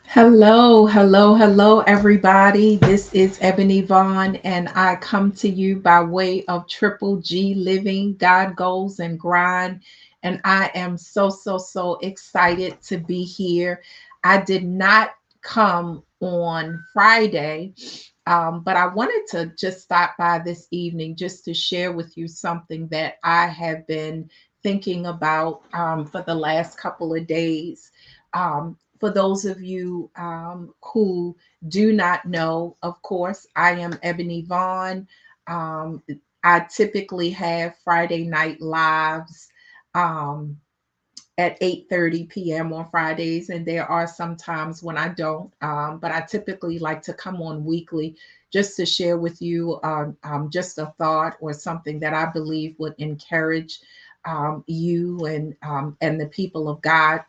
Hello, hello, hello, everybody. This is Ebony Vaughn, and I come to you by way of Triple G Living, God Goals and Grind. And I am so excited to be here. I did not come on Friday, but I wanted to just stop by this evening just to share with you something that I have been thinking about for the last couple of days. For those of you who do not know, of course, I am Ebony Vaughn. Um, I typically have Friday night lives um, at 8:30 p.m. on Fridays, and there are some times when I don't. But I typically like to come on weekly just to share with you just a thought or something that I believe would encourage you and the people of God.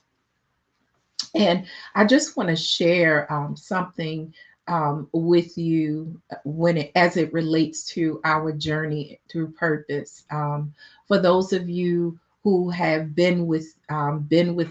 And I just want to share something with you as it relates to our journey through purpose. For those of you who have been with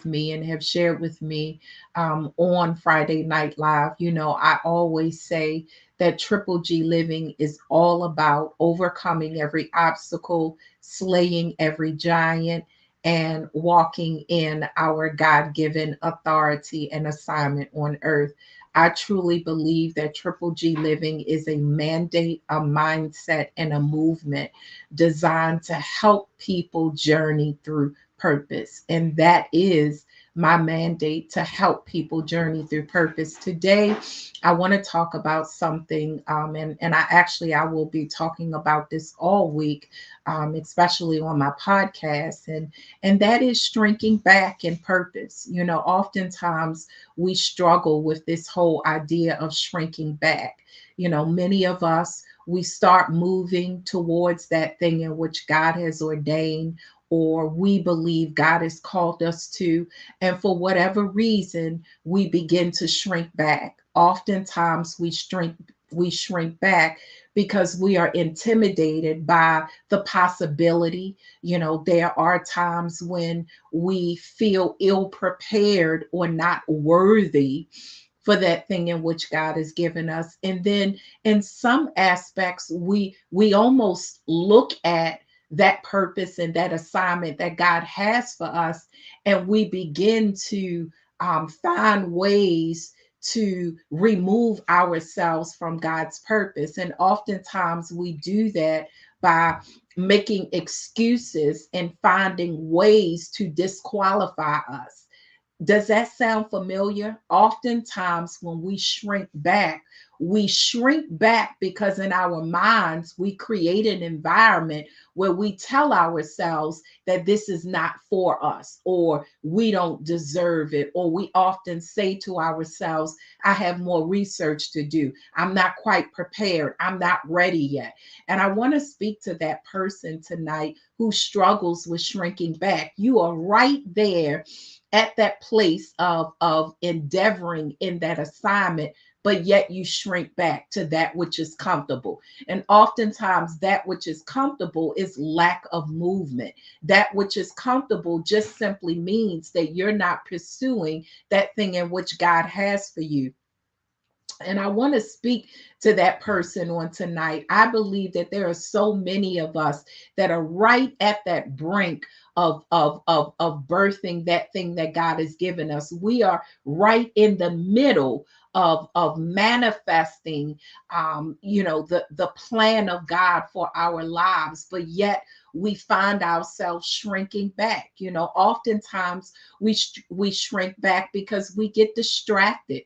me and have shared with me on Friday Night Live, you know, I always say that Triple G Living is all about overcoming every obstacle, slaying every giant, and walking in our God given authority and assignment on earth. I truly believe that Triple G Living is a mandate, a mindset, and a movement designed to help people journey through purpose. And that is my mandate, to help people journey through purpose. Today, I want to talk about something, and I will be talking about this all week, especially on my podcast. And that is shrinking back in purpose. You know, oftentimes we struggle with this whole idea of shrinking back. You know, many of us, we start moving towards that thing in which God has ordained or we believe God has called us to. And for whatever reason, we begin to shrink back. Oftentimes we shrink back because we are intimidated by the possibility. You know, there are times when we feel ill prepared or not worthy for that thing in which God has given us. And then in some aspects, we almost look at that purpose and that assignment that God has for us, and we begin to find ways to remove ourselves from God's purpose. And oftentimes we do that by making excuses and finding ways to disqualify us. Does that sound familiar? Oftentimes, when we shrink back because in our minds, we create an environment where we tell ourselves that this is not for us, or we don't deserve it, or we often say to ourselves, I have more research to do. I'm not quite prepared. I'm not ready yet. And I want to speak to that person tonight who struggles with shrinking back. You are right there at that place of endeavoring in that assignment, but yet you shrink back to that which is comfortable. And oftentimes that which is comfortable is lack of movement. That which is comfortable just simply means that you're not pursuing that thing in which God has for you. And I want to speak to that person on tonight. I believe that there are so many of us that are right at that brink of birthing that thing that God has given us. We are right in the middle of manifesting, the plan of God for our lives, but yet we find ourselves shrinking back. You know, oftentimes we shrink back because we get distracted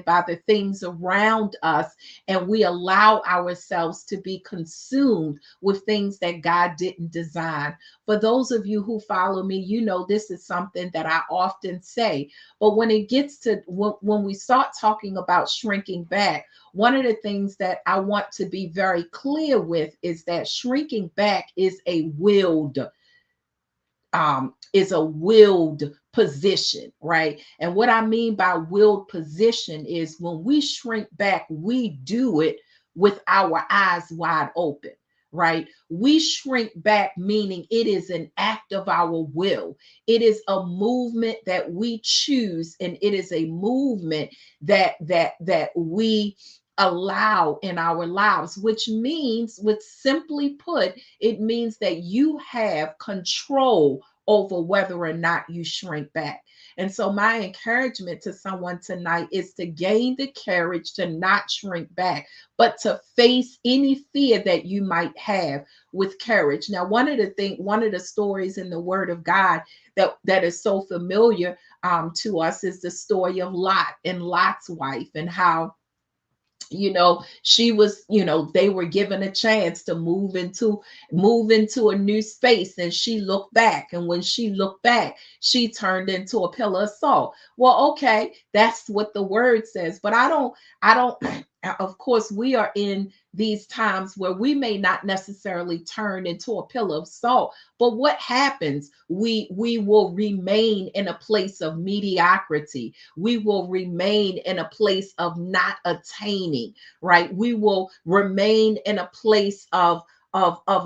by the things around us, and we allow ourselves to be consumed with things that God didn't design. For those of you who follow me, you know this is something that I often say. But when it gets to when we start talking about shrinking back, one of the things that I want to be very clear with is that shrinking back is a willed position, right? And what I mean by willed position is when we shrink back, we do it with our eyes wide open. right? We shrink back, meaning it is an act of our will. It is a movement that we choose, and it is a movement that we allow in our lives, which means, with simply put, it means that you have control over whether or not you shrink back. And so, my encouragement to someone tonight is to gain the courage to not shrink back, but to face any fear that you might have with courage. Now, one of the stories in the Word of God that is so familiar to us is the story of Lot and Lot's wife, and how, she was, they were given a chance to move into a new space, and she looked back, and when she looked back, she turned into a pillar of salt. Well, okay, that's what the word says, but I don't of course, we are in these times where we may not necessarily turn into a pillar of salt, but what happens? We will remain in a place of mediocrity. We will remain in a place of not attaining, right? We will remain in a place of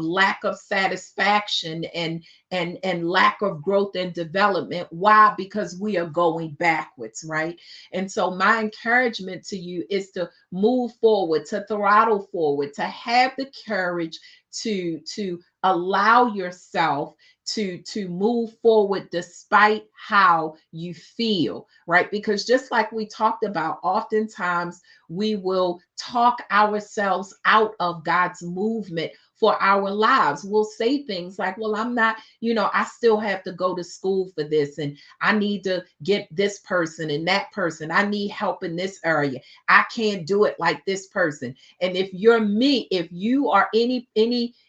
lack of satisfaction and lack of growth and development. Why? Because we are going backwards, right? And so my encouragement to you is to move forward, to throttle forward, to have the courage to allow yourself to move forward despite how you feel, right? Because just like we talked about, oftentimes we will talk ourselves out of God's movement for our lives. We'll say things like, well, I'm not, I still have to go to school for this, and I need to get this person and that person. I need help in this area. I can't do it like this person. And if you are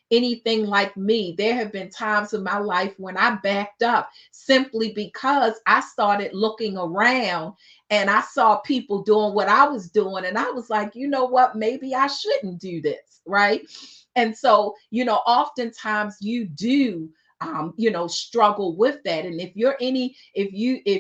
anything like me, there have been times in my life when I backed up simply because I started looking around and I saw people doing what I was doing, and I was like, you know what, maybe I shouldn't do this, right? And so, oftentimes you do struggle with that. And if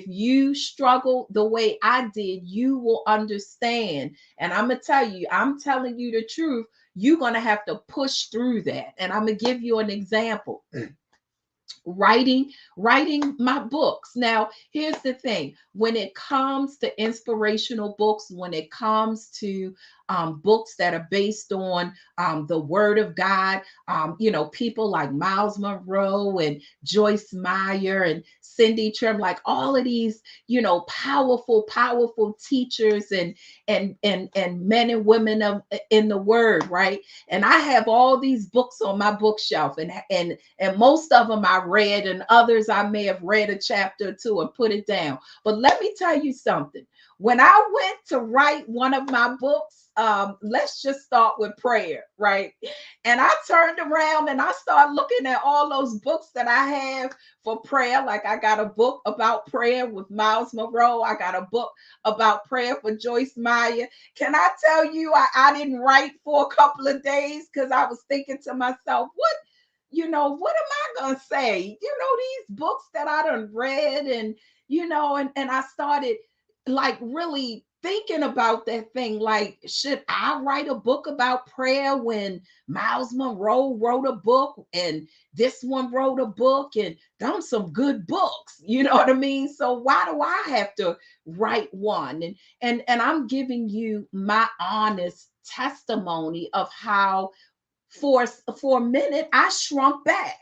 you struggle the way I did, you will understand. And I'm telling you the truth, you're going to have to push through that. And I'm going to give you an example. Writing my books. Now, here's the thing: when it comes to inspirational books, when it comes to books that are based on the Word of God, people like Miles Monroe and Joyce Meyer and Cindy Trim, like all of these, powerful teachers and men and women in the Word, right? And I have all these books on my bookshelf, and most of them I read, and others I may have read a chapter or two and put it down. But let me tell you something. When I went to write one of my books, let's just start with prayer, right? And I turned around and I started looking at all those books that I have for prayer. Like, I got a book about prayer with Miles Monroe. I got a book about prayer for Joyce Meyer. Can I tell you, I didn't write for a couple of days because I was thinking to myself, what am I gonna say? These books that I done read, and I started like really thinking about that thing. Like, should I write a book about prayer when Miles Monroe wrote a book and this one wrote a book, and them some good books? You know what I mean? So why do I have to write one? And I'm giving you my honest testimony of how for a minute I shrunk back,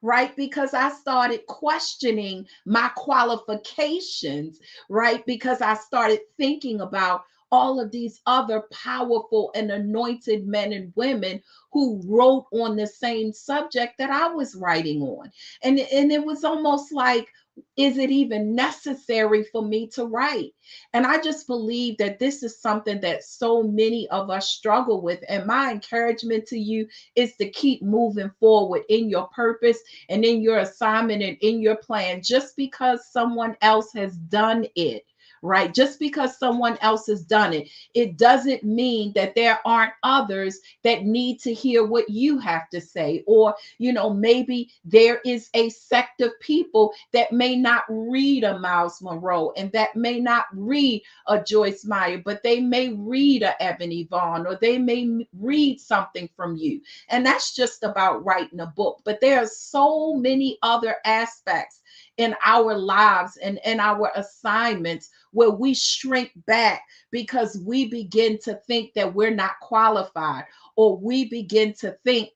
right? Because I started questioning my qualifications, right? Because I started thinking about all of these other powerful and anointed men and women who wrote on the same subject that I was writing on. And it was almost like, is it even necessary for me to write? And I just believe that this is something that so many of us struggle with. And my encouragement to you is to keep moving forward in your purpose and in your assignment and in your plan. Just because someone else has done it, right? Just because someone else has done it, it doesn't mean that there aren't others that need to hear what you have to say. Or, maybe there is a sect of people that may not read a Miles Monroe and that may not read a Joyce Meyer, but they may read a Ebony Vaughn, or they may read something from you. And that's just about writing a book. But there are so many other aspects in our lives and in our assignments where we shrink back because we begin to think that we're not qualified, or we begin to think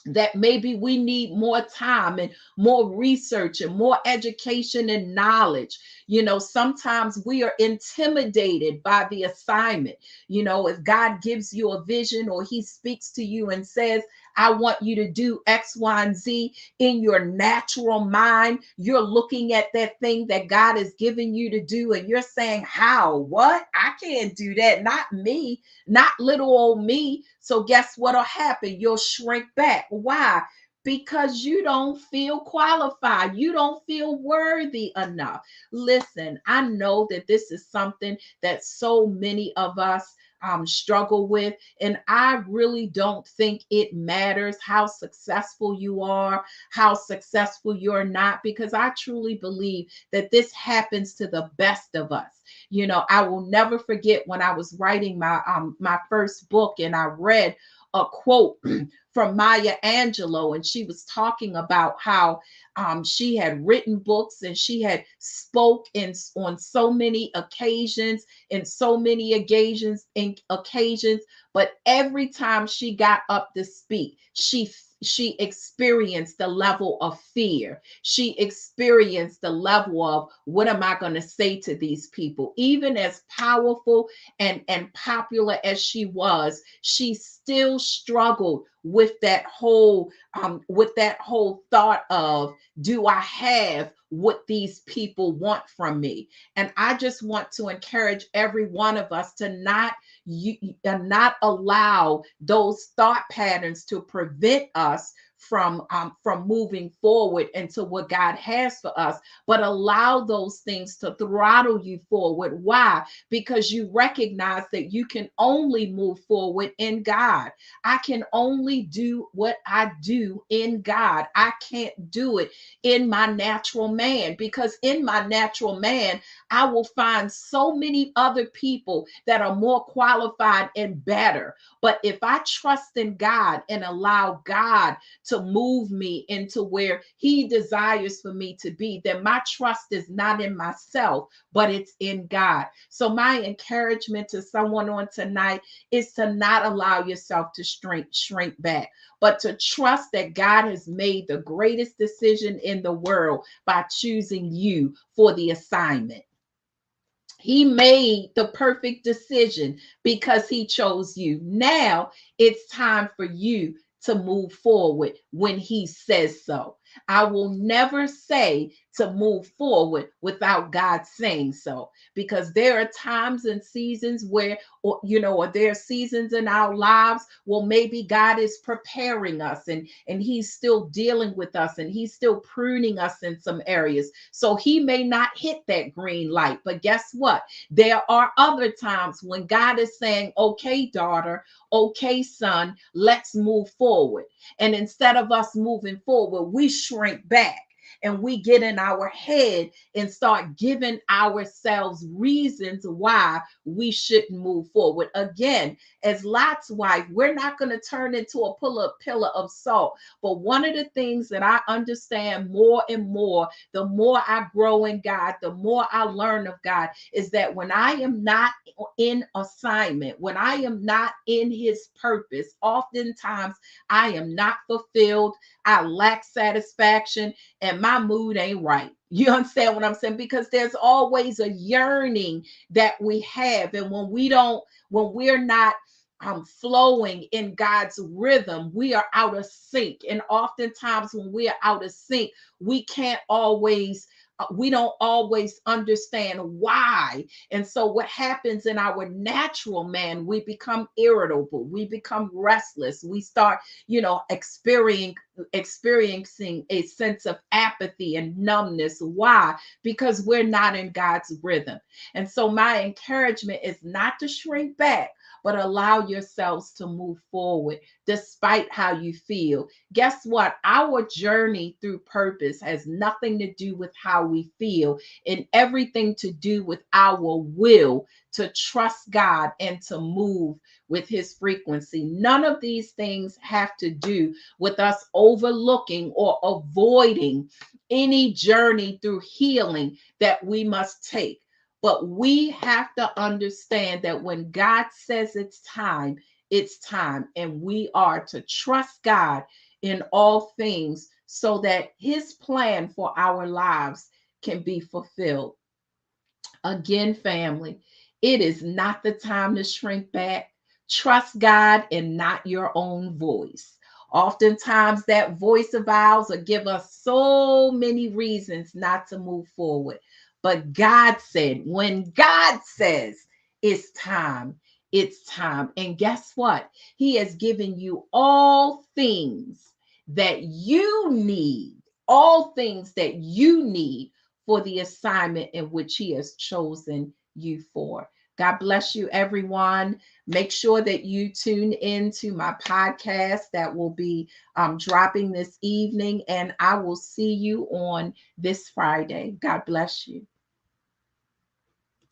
that maybe we need more time and more research and more education and knowledge. Sometimes we are intimidated by the assignment. If God gives you a vision, or he speaks to you and says, I want you to do X, Y, and Z, in your natural mind, you're looking at that thing that God has given you to do, and you're saying, how? What? I can't do that. Not me, not little old me. So guess what'll happen? You'll shrink back. Why? Because you don't feel qualified. You don't feel worthy enough. Listen, I know that this is something that so many of us struggle with. And I really don't think it matters how successful you are, how successful you're not, because I truly believe that this happens to the best of us. I will never forget when I was writing my first book, and I read a quote from Maya Angelou, and she was talking about how she had written books and she had spoke on so many occasions, but every time she got up to speak, she experienced the level of fear. She experienced the level of, what am I going to say to these people? Even as powerful and popular as she was, she still struggled with that whole thought of, do I have what these people want from me? And I just want to encourage every one of us to not allow those thought patterns to prevent us from moving forward into what God has for us, but allow those things to throttle you forward. Why? Because you recognize that you can only move forward in God. I can only do what I do in God. I can't do it in my natural man, because in my natural man, I will find so many other people that are more qualified and better. But if I trust in God and allow God to move me into where he desires for me to be, then my trust is not in myself, but it's in God. So my encouragement to someone on tonight is to not allow yourself to shrink back, but to trust that God has made the greatest decision in the world by choosing you for the assignment. He made the perfect decision because he chose you. Now it's time for you to move forward when he says so. I will never say to move forward without God saying so, because there are times and seasons where, or there are seasons in our lives, well, maybe God is preparing us, and he's still dealing with us, and he's still pruning us in some areas. So he may not hit that green light, but guess what? There are other times when God is saying, okay, daughter, okay, son, let's move forward. And instead of us moving forward, we shrink back and we get in our head and start giving ourselves reasons why we shouldn't move forward. Again, as Lot's wife, we're not going to turn into a pillar of salt. But one of the things that I understand more and more, the more I grow in God, the more I learn of God, is that when I am not in assignment, when I am not in his purpose, oftentimes I am not fulfilled. I lack satisfaction and my mood ain't right. You understand what I'm saying? Because there's always a yearning that we have. And when we're not flowing in God's rhythm, we are out of sync. And oftentimes when we are out of sync, we can't always we don't always understand why. And so what happens in our natural man, we become irritable, we become restless, we start, experiencing a sense of apathy and numbness. Why? Because we're not in God's rhythm. And so my encouragement is not to shrink back, but allow yourselves to move forward despite how you feel. Guess what? Our journey through purpose has nothing to do with how we feel and everything to do with our will to trust God and to move with his frequency. None of these things have to do with us overlooking or avoiding any journey through healing that we must take. But we have to understand that when God says it's time, and we are to trust God in all things so that his plan for our lives can be fulfilled. Again, family, it is not the time to shrink back. Trust God and not your own voice. Oftentimes, that voice of ours will give us so many reasons not to move forward. But God said, when God says it's time. And guess what? He has given you all things that you need for the assignment in which he has chosen you for. God bless you, everyone. Make sure that you tune in to my podcast that will be dropping this evening, and I will see you on this Friday. God bless you.